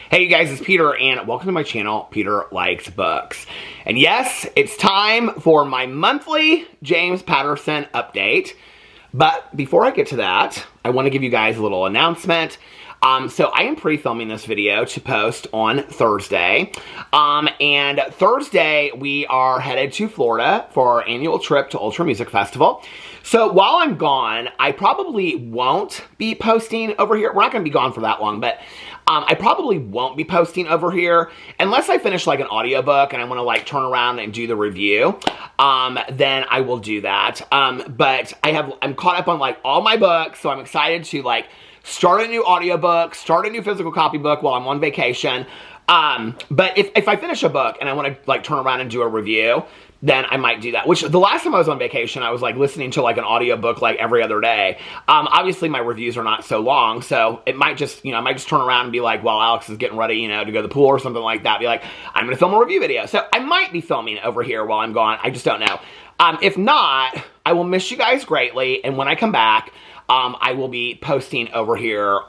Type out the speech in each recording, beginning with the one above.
Hey you guys, it's Peter and welcome to my channel, Peter Likes Books. And yes, it's time for my monthly James Patterson update. But before I get to that, I want to give you guys a little announcement. So I am pre-filming this video to post on Thursday. And Thursday we are headed to Florida for our annual trip to Ultra Music Festival. So while I'm gone, I probably won't be posting over here. We're not going to be gone for that long, but I probably won't be posting over here unless I finish like an audiobook and I want to like turn around and do the review. Then I will do that. But I'm caught up on like all my books, so I'm excited to like start a new audiobook, start a new physical copy book while I'm on vacation. But if I finish a book and I want to like turn around and do a review, then I might do that. Which the last time I was on vacation, I was like listening to like an audiobook like every other day. Obviously my reviews are not so long, so it might just, I might just turn around and be like, while Alex is getting ready, to go to the pool or something like that, be like, I'm going to film a review video. So I might be filming over here while I'm gone. I just don't know. If not, I will miss you guys greatly. And when I come back, I will be posting over here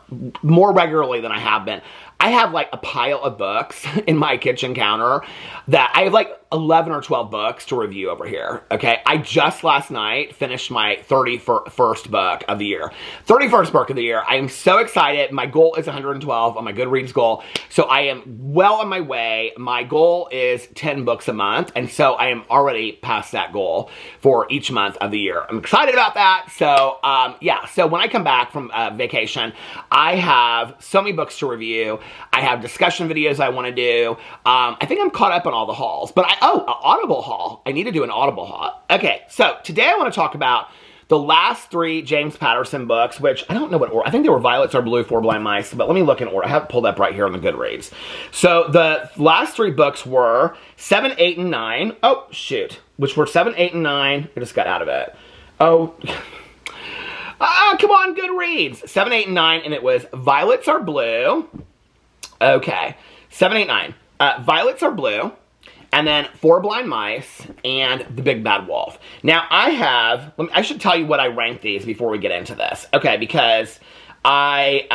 more regularly than I have been. I have like a pile of books in my kitchen counter that I have like 11 or 12 books to review over here, okay? I just last night finished my 31st book of the year. 31st book of the year. I am so excited. My goal is 112 on my Goodreads goal, so I am well on my way. My goal is 10 books a month, and so I am already past that goal for each month of the year. I'm excited about that, so yeah. So when I come back from vacation, I have so many books to review. I have discussion videos I want to do. I think I'm caught up on all the hauls, but an Audible haul. I need to do an Audible haul. Okay, so today I want to talk about the last 3 James Patterson books, which I don't know what order. I think they were Violets Are Blue, Four Blind Mice, but let me look in order. I have it pulled up right here on the Goodreads. So the last 3 books were 7, 8, and 9. Oh, shoot. Which were 7, 8, and 9. I just got out of it. Oh, come on, Goodreads. 7, 8, and 9, and it was Violets Are Blue. Okay, 7, 8, 9. Violets Are Blue. And then Four Blind Mice and The Big Bad Wolf. Now I should tell you what I ranked these before we get into this. Okay, because I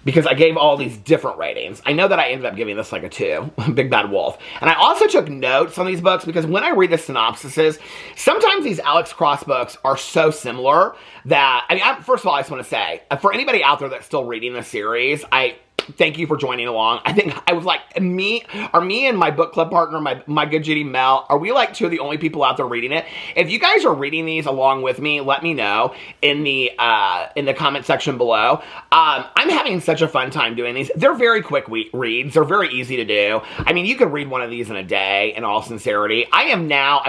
gave all these different ratings. I know that I ended up giving this like a 2, Big Bad Wolf. And I also took notes on these books because when I read the synopsises, sometimes these Alex Cross books are so similar that, first of all, I just want to say, for anybody out there that's still reading the series, thank you for joining along. I think I was like, me and my book club partner, my good Judy Mel, are we like 2 of the only people out there reading it? If you guys are reading these along with me, let me know in the comment section below. I'm having such a fun time doing these. They're very quick reads. They're very easy to do. I mean, you could read one of these in a day, in all sincerity. I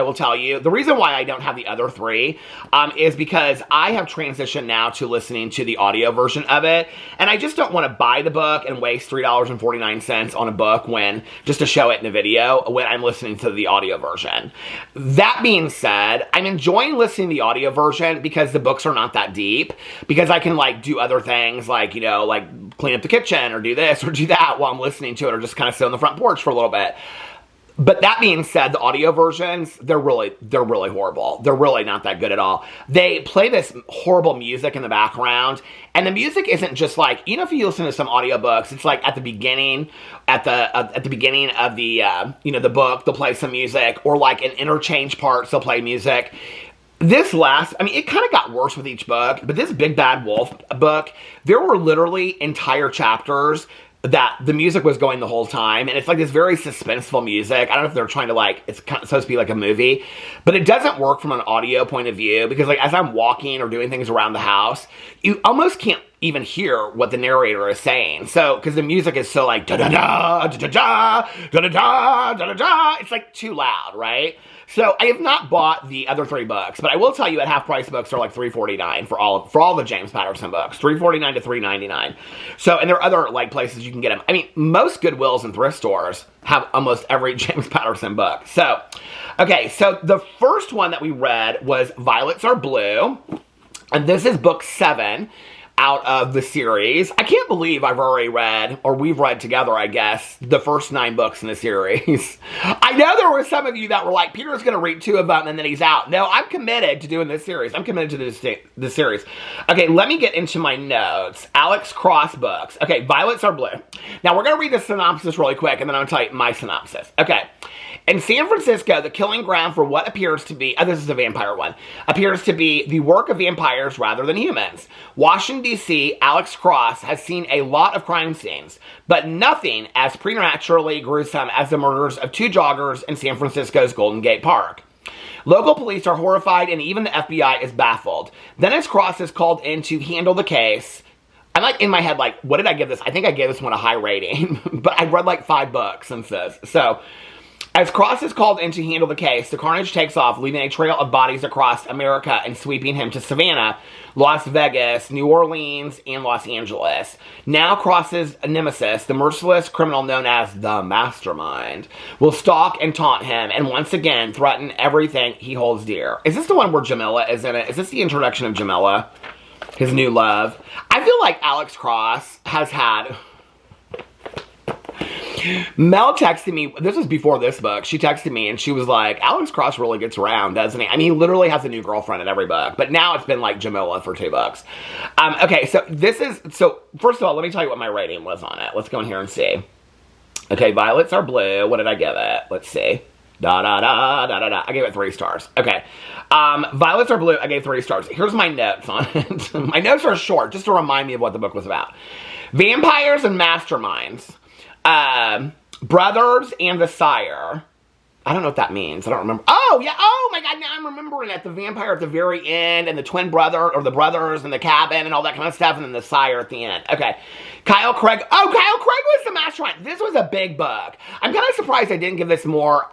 will tell you, the reason why I don't have the other 3 is because I have transitioned now to listening to the audio version of it, and I just don't want to buy the book and waste $3.49 on a book just to show it in a video when I'm listening to the audio version. That being said, I'm enjoying listening to the audio version because the books are not that deep, because I can like do other things like, like clean up the kitchen or do this or do that while I'm listening to it, or just kind of sit on the front porch for a little bit. But that being said, the audio versions, they're really horrible. They're really not that good at all. They play this horrible music in the background, and the music isn't just like, if you listen to some audiobooks, it's like at the beginning of the book, they'll play some music, or like in interchange parts, they'll play music. This it kind of got worse with each book, but this Big Bad Wolf book, there were literally entire chapters that the music was going the whole time, and it's like this very suspenseful music. I don't know if they're trying to it's kind of supposed to be like a movie, but it doesn't work from an audio point of view, because like as I'm walking or doing things around the house, you almost can't even hear what the narrator is saying. So, because the music is so like da-da-da, da-da-da, da-da-da, da-da-da, it's like too loud, right? So I have not bought the other 3 books, but I will tell you at half price books are like $3.49 for all the James Patterson books, $3.49 to $3.99. So, and there are other like places you can get them. I mean, most Goodwills and thrift stores have almost every James Patterson book. So, okay, so the first one that we read was Violets Are Blue, and this is book 7. out of the series. I can't believe I've already read, or we've read together, I guess, the first 9 books in the series. I know there were some of you that were like, Peter's going to read 2 of them and then he's out. No, I'm committed to doing this series. I'm committed to this series. Okay, let me get into my notes. Alex Cross books. Okay, Violets Are Blue. Now, we're going to read the synopsis really quick, and then I'm going to tell you my synopsis. Okay. In San Francisco, the killing ground for what appears to be, this is a vampire one, appears to be the work of vampires rather than humans. Washington, D.C., Alex Cross has seen a lot of crime scenes, but nothing as preternaturally gruesome as the murders of 2 joggers in San Francisco's Golden Gate Park. Local police are horrified, and even the FBI is baffled. Then as Cross is called in to handle the case, I'm like in my head like, what did I give this? I think I gave this one a high rating, but I've read like 5 books since this. So, as Cross is called in to handle the case, the carnage takes off, leaving a trail of bodies across America and sweeping him to Savannah, Las Vegas, New Orleans, and Los Angeles. Now Cross's nemesis, the merciless criminal known as the Mastermind, will stalk and taunt him and once again threaten everything he holds dear. Is this the one where Jamila is in it? Is this the introduction of Jamila? His new love? I feel like Alex Cross has had... Mel texted me, this was before this book, she texted me and she was like, Alex Cross really gets around, doesn't he? I mean, he literally has a new girlfriend in every book, but now it's been like Jamila for 2 books. Okay, so first of all, let me tell you what my rating was on it. Let's go in here and see. Okay, Violets Are Blue, what did I give it? Let's see. I gave it 3 stars. Okay. Violets Are Blue, I gave 3 stars. Here's my notes on it. My notes are short, just to remind me of what the book was about. Vampires and masterminds. Brothers and the Sire. I don't know what that means. I don't remember. Oh, yeah. Oh, my God. Now I'm remembering it. The vampire at the very end and the twin brother or the brothers in the cabin and all that kind of stuff. And then the Sire at the end. Okay. Kyle Craig. Oh, Kyle Craig was the mastermind. This was a big book. I'm kind of surprised I didn't give this more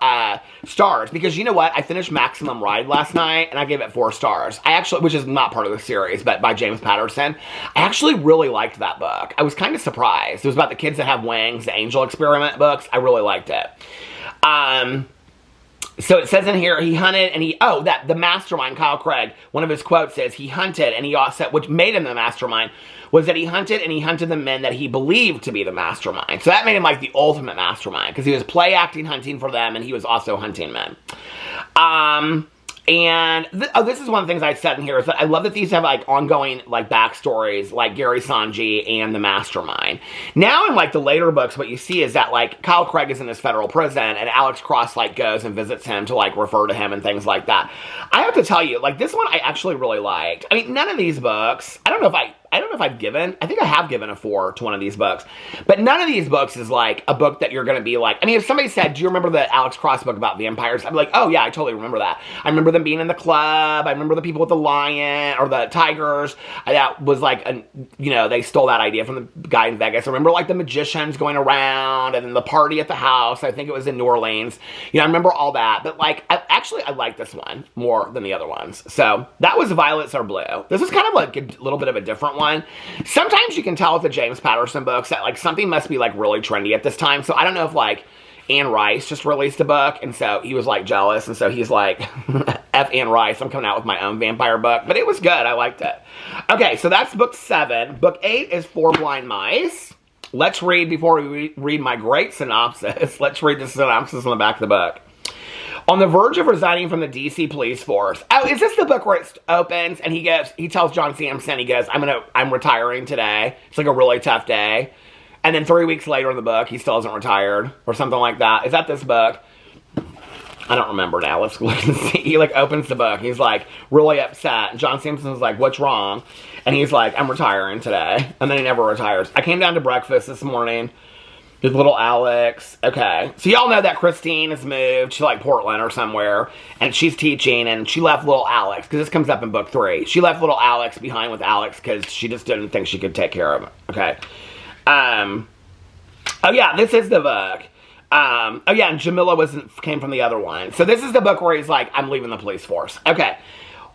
stars because you know what? I finished Maximum Ride last night and I gave it 4 stars. Which is not part of the series, but by James Patterson. I actually really liked that book. I was kind of surprised. It was about the kids that have wings, the Angel Experiment books. I really liked it. So it says in here, he hunted and the mastermind, Kyle Craig, one of his quotes says, he hunted and he also, which made him the mastermind, was that he hunted the men that he believed to be the mastermind. So that made him like the ultimate mastermind because he was play acting hunting for them and he was also hunting men. This is one of the things I said in here is that I love that these have like ongoing like backstories like Gary Sanji and the Mastermind. Now in like the later books what you see is that like Kyle Craig is in this federal prison and Alex Cross like goes and visits him to like refer to him and things like that. I have to tell you, like this one I actually really liked. I mean, none of these books, I don't know if I think I have given a 4 to one of these books. But none of these books is like a book that you're going to be like, I mean, if somebody said, do you remember the Alex Cross book about vampires? I'd be like, oh yeah, I totally remember that. I remember them being in the club. I remember the people with the lion or the tigers. That was like, they stole that idea from the guy in Vegas. I remember like the magicians going around and then the party at the house. I think it was in New Orleans. I remember all that. But like, I like this one more than the other ones. So that was Violets Are Blue. This is kind of like a little bit of a different one. Sometimes you can tell with the James Patterson books that like something must be like really trendy at this time. So I don't know if like Anne Rice just released a book and so he was like jealous and so he's like F Anne Rice, I'm coming out with my own vampire book. But it was good. I liked it. Okay, so that's book 7. Book 8 is 4 Blind Mice. Let's read before we read my great synopsis. Let's read the synopsis on the back of the book. On the verge of resigning from the D.C. police force. Oh, is this the book where it opens and he tells John Sampson, he goes, I'm retiring today. It's like a really tough day. And then 3 weeks later in the book, he still hasn't retired or something like that. Is that this book? I don't remember now. Let's look and see. He like opens the book. He's like really upset. And John Sampson's like, what's wrong? And he's like, I'm retiring today. And then he never retires. I came down to breakfast this morning. With little Alex. Okay. So y'all know that Christine has moved to like Portland or somewhere. And she's teaching. And she left little Alex. Because this comes up in book 3. She left little Alex behind with Alex. Because she just didn't think she could take care of him. Okay. Oh yeah. This is the book. Oh yeah. And Jamila came from the other one. So this is the book where he's like, I'm leaving the police force. Okay.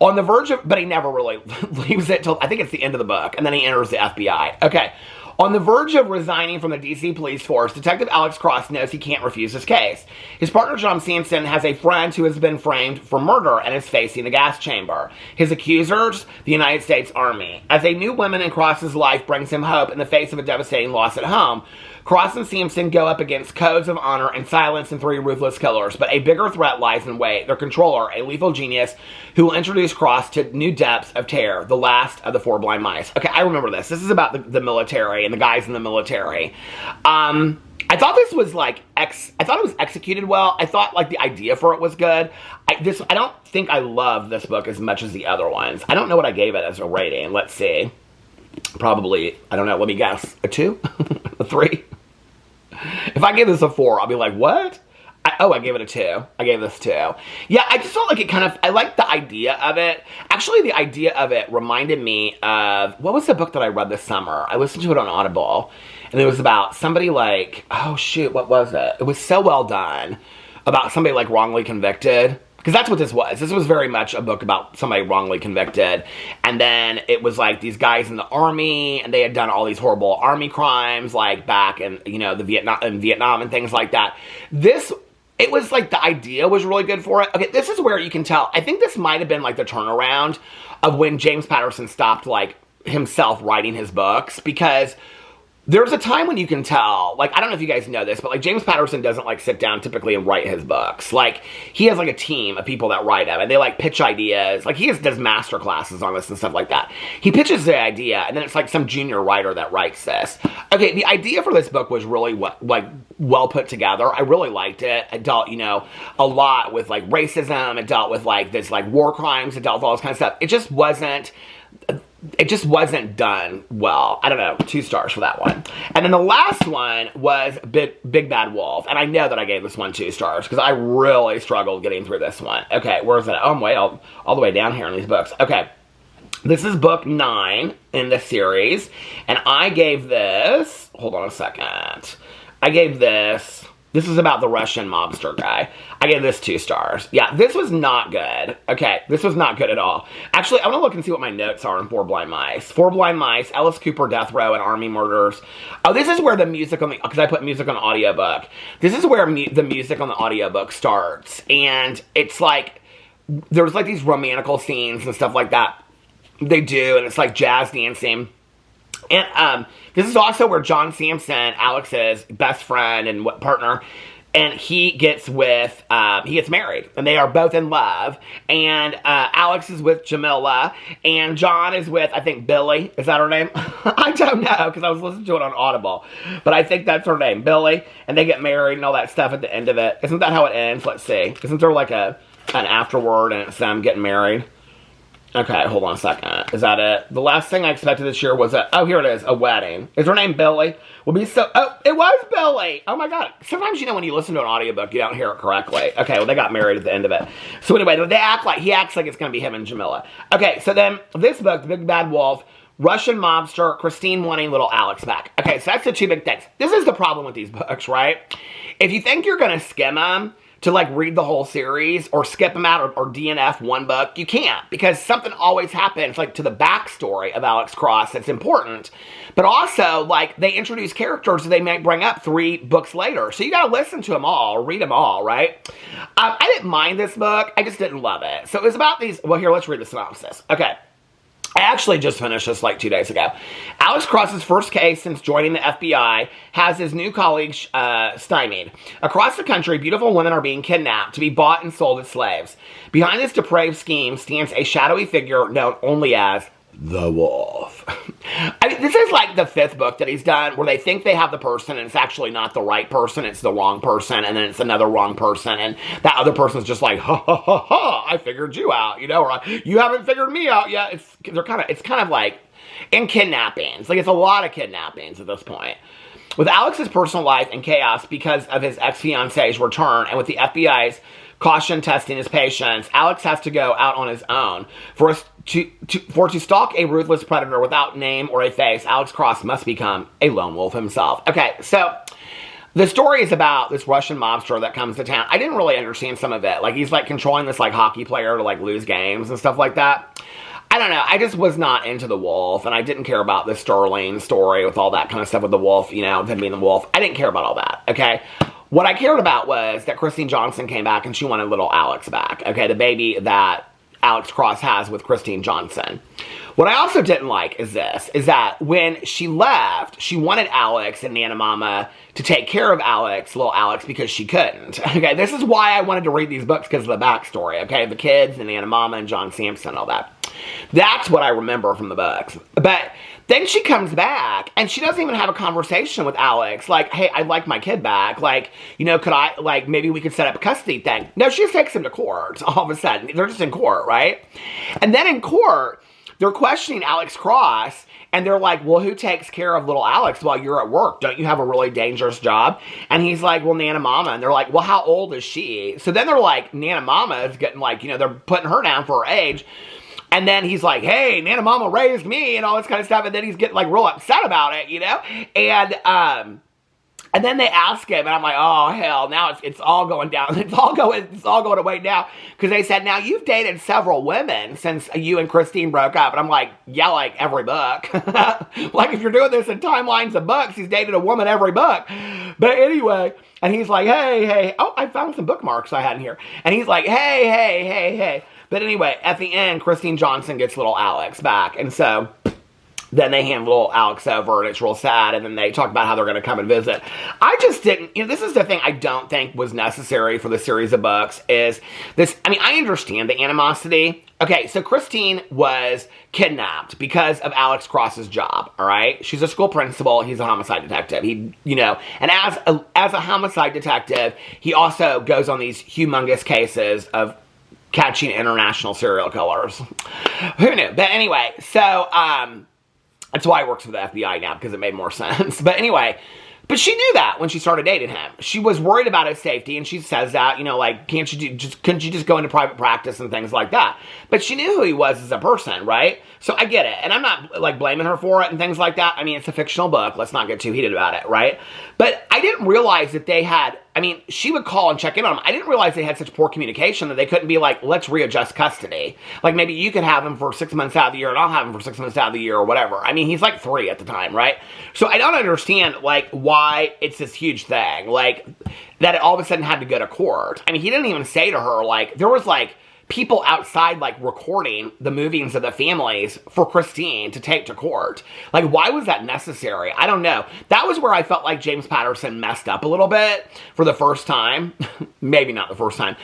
On the verge of, but he never really leaves it till, I think it's the end of the book. And then he enters the FBI. Okay. On the verge of resigning from the DC police force, Detective Alex Cross knows he can't refuse his case. His partner John Sampson has a friend who has been framed for murder and is facing the gas chamber. His accusers, the United States Army. As a new woman in Cross's life brings him hope in the face of a devastating loss at home, Cross and Sampson go up against codes of honor and silence and 3 ruthless killers, but a bigger threat lies in wait. Their controller, a lethal genius who will introduce Cross to new depths of terror, the last of the 4 blind mice. Okay, I remember this. This is about the military and the guys in the military. I thought this was like, I thought it was executed well. I thought like the idea for it was good. I don't think I love this book as much as the other ones. I don't know what I gave it as a rating. Let's see. Probably, I don't know, let me guess. A 2? A 3? If I gave this a 4, I'll be like, what? I gave it a 2. I gave this 2. Yeah, I just felt like it kind of, I liked the idea of it. Actually, the idea of it reminded me of, what was the book that I read this summer? I listened to it on Audible, and it was about somebody like, oh shoot, what was it? It was so well done. About somebody like wrongly convicted. Because that's what this was. This was very much a book about somebody wrongly convicted. And then it was like these guys in the army, and they had done all these horrible army crimes, like back in, you know, Vietnam and things like that. It was like the idea was really good for it. Okay, this is where you can tell. I think this might have been like the turnaround of when James Patterson stopped like himself writing his books, because there's a time when you can tell, like, I don't know if you guys know this, but, like, James Patterson doesn't, like, sit down typically and write his books. Like, he has, like, a team of people that write them, and they, like, pitch ideas. Like, he does master classes on this and stuff like that. He pitches the idea, and then it's, like, some junior writer that writes this. Okay, the idea for this book was really, well put together. I really liked it. It dealt, you know, a lot with, like, racism. It dealt with, like, this, like, war crimes. It dealt with all this kind of stuff. It just wasn't done well. I don't know, 2 stars for that one. And then the last one was Big Bad Wolf. And I know that I gave this one 2 stars because I really struggled getting through this one. Okay, where's it? Oh, I'm way all the way down here in these books. Okay, this is book 9 in the series. And I gave this, hold on a second. This is about the Russian mobster guy. I gave this 2 stars. Yeah, this was not good. Okay, this was not good at all. Actually, I want to look and see what my notes are on 4 Blind Mice. 4 Blind Mice, Alice Cooper Death Row, and Army Murders. Oh, this is where the music on the, because I put music on the audiobook. This is where the music on the audiobook starts. And it's like, there's like these romantical scenes and stuff like that they do, and it's like jazz dancing. And this is also where John Sampson, Alex's best friend and partner, and he gets married, and they are both in love. And Alex is with Jamila, and John is with, I think, Billy. Is that her name? I don't know, because I was listening to it on Audible. But I think that's her name, Billy. And they get married and all that stuff at the end of it. Isn't that how it ends? Let's see. Isn't there like an afterword, and it's them getting married? Okay, hold on a second. Is that it? The last thing I expected this year was oh, here it is, a wedding. Is her name Billy? Oh, it was Billy! Oh my god. Sometimes, you know, when you listen to an audiobook, you don't hear it correctly. Okay, well, they got married at the end of it. So anyway, he acts like it's gonna be him and Jamila. Okay, so then, this book, The Big Bad Wolf, Russian mobster, Christine wanting little Alex back. Okay, so that's the 2 big things. This is the problem with these books, right? If you think you're gonna skim them, to like read the whole series or skip them out or DNF one book, you can't, because something always happens like to the backstory of Alex Cross that's important. But also, like, they introduce characters that they might bring up 3 books later. So you gotta listen to them all, or read them all, right? I didn't mind this book, I just didn't love it. So it was about these, well, here, let's read the synopsis. Okay. I actually just finished this like 2 days ago. Alex Cross's first case since joining the FBI has his new colleagues stymied. Across the country, beautiful women are being kidnapped to be bought and sold as slaves. Behind this depraved scheme stands a shadowy figure known only as the Wolf. I mean, this is like the 5th book that he's done where they think they have the person and it's actually not the right person, it's the wrong person, and then it's another wrong person, and that other person's just like, ha ha ha ha, I figured you out, you know, or you haven't figured me out yet. It's kind of like in kidnappings. Like, it's a lot of kidnappings at this point. With Alex's personal life in chaos because of his ex-fiance's return, and with the FBI's caution testing his patience, Alex has to go out on his own. For to stalk a ruthless predator without name or a face, Alex Cross must become a lone wolf himself. Okay, so the story is about this Russian mobster that comes to town. I didn't really understand some of it. Like, he's like controlling this like hockey player to like lose games and stuff like that. I don't know. I just was not into the wolf, and I didn't care about the Sterling story with all that kind of stuff with the wolf, you know, them being the wolf. I didn't care about all that, okay? What I cared about was that Christine Johnson came back and she wanted little Alex back, okay? The baby that Alex Cross has with Christine Johnson. What I also didn't like is that when she left, she wanted Alex and Nana Mama to take care of Alex, little Alex, because she couldn't. Okay, this is why I wanted to read these books, because of the backstory, okay? The kids and Nana Mama and John Sampson and all that. That's what I remember from the books. But then she comes back, and she doesn't even have a conversation with Alex. Like, hey, I'd like my kid back. Like, you know, could I, like, maybe we could set up a custody thing. No, she just takes him to court all of a sudden. They're just in court, right? And then in court, they're questioning Alex Cross, and they're like, well, who takes care of little Alex while you're at work? Don't you have a really dangerous job? And he's like, well, Nana Mama. And they're like, well, how old is she? So then they're like, Nana Mama is getting like, you know, they're putting her down for her age. And then he's like, hey, Nana Mama raised me and all this kind of stuff. And then he's getting like real upset about it, you know? And then they ask him, and I'm like, oh, hell, now it's all going down. It's all going away now. Because they said, now, you've dated several women since you and Christine broke up. And I'm like, yeah, like every book. Like, if you're doing this in timelines of books, he's dated a woman every book. But anyway, and he's like, hey. Oh, I found some bookmarks I had in here. And he's like, hey. But anyway, at the end, Christine Johnson gets little Alex back. And so then they hand little Alex over, and it's real sad, and then they talk about how they're going to come and visit. I just didn't, you know, this is the thing I don't think was necessary for the series of books, is this, I mean, I understand the animosity. Okay, so Christine was kidnapped because of Alex Cross's job, all right? She's a school principal, he's a homicide detective. He, you know, and as a homicide detective, he also goes on these humongous cases of catching international serial killers. Who knew? But anyway, so, that's why he works for the FBI now, because it made more sense. But anyway, but she knew that when she started dating him. She was worried about his safety, and she says that, you know, like, couldn't you just go into private practice and things like that? But she knew who he was as a person, right? So I get it. And I'm not, like, blaming her for it and things like that. I mean, it's a fictional book. Let's not get too heated about it, right? But I didn't realize that they had, I mean, she would call and check in on him. I didn't realize they had such poor communication that they couldn't be like, let's readjust custody. Like, maybe you could have him for 6 months out of the year, and I'll have him for 6 months out of the year, or whatever. I mean, he's like 3 at the time, right? So I don't understand, like, why it's this huge thing. Like, that it all of a sudden had to go to court. I mean, he didn't even say to her, like, there was, like, people outside, like, recording the movings of the families for Christine to take to court. Like, why was that necessary? I don't know. That was where I felt like James Patterson messed up a little bit for the first time. Maybe not the first time.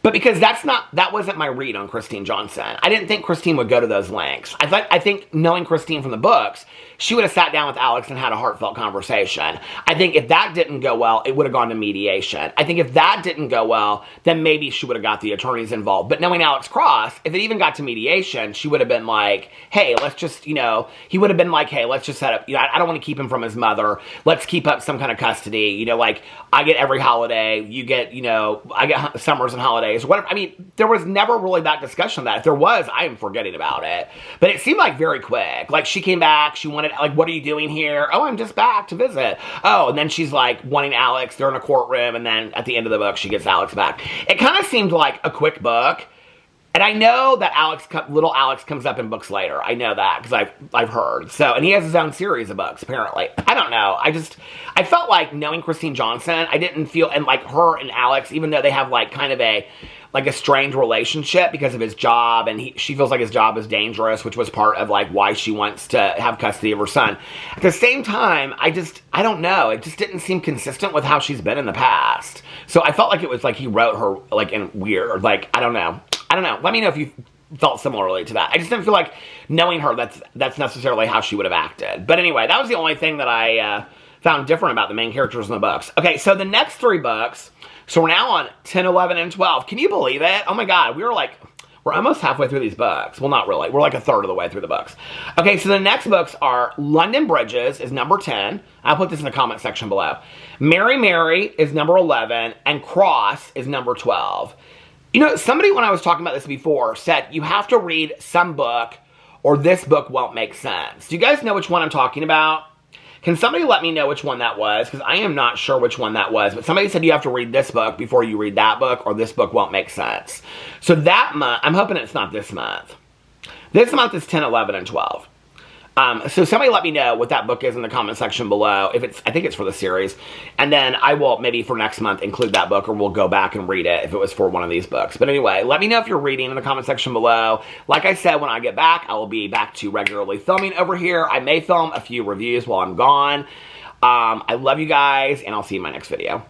But because that wasn't my read on Christine Johnson. I didn't think Christine would go to those lengths. I think knowing Christine from the books, she would have sat down with Alex and had a heartfelt conversation. I think if that didn't go well, it would have gone to mediation. I think if that didn't go well, then maybe she would have got the attorneys involved. But knowing Alex Cross, if it even got to mediation, she would have been like, hey, let's just, you know, he would have been like, hey, let's just set up, you know, I don't want to keep him from his mother. Let's keep up some kind of custody. You know, like, I get every holiday, you get, you know, I get summers and holidays. Whatever. I mean, there was never really that discussion of that. If there was, I am forgetting about it. But it seemed like very quick. Like, she came back, she wanted, like, what are you doing here? Oh, I'm just back to visit. Oh, and then she's like wanting Alex. They're in a courtroom, and then at the end of the book, she gets Alex back. It kind of seemed like a quick book. And I know that little Alex comes up in books later. I know that because I've heard. So, and he has his own series of books, apparently. I don't know. I felt like knowing Christine Johnson, I didn't feel, and like her and Alex, even though they have like kind of a strained relationship because of his job, and she feels like his job is dangerous, which was part of like why she wants to have custody of her son. At the same time, I don't know. It just didn't seem consistent with how she's been in the past. So I felt like it was like he wrote her like in weird, like, I don't know. Let me know if you felt similarly to that. I just didn't feel like knowing her, that's necessarily how she would have acted. But anyway, that was the only thing that I found different about the main characters in the books. Okay, so the next 3 books, so we're now on 10, 11, and 12. Can you believe it? Oh my God, we're almost halfway through these books. Well, not really. We're like a third of the way through the books. Okay, so the next books are London Bridges is number 10. I'll put this in the comment section below. Mary Mary is number 11, and Cross is number 12. You know, somebody, when I was talking about this before, said you have to read some book or this book won't make sense. Do you guys know which one I'm talking about? Can somebody let me know which one that was? Because I am not sure which one that was. But somebody said you have to read this book before you read that book, or this book won't make sense. So that month, I'm hoping it's not this month. This month is 10, 11, and 12. So somebody let me know what that book is in the comment section below. I think it's for the series. And then I will, maybe for next month, include that book, or we'll go back and read it if it was for one of these books. But anyway, let me know if you're reading in the comment section below. Like I said, when I get back, I will be back to regularly filming over here. I may film a few reviews while I'm gone. I love you guys, and I'll see you in my next video.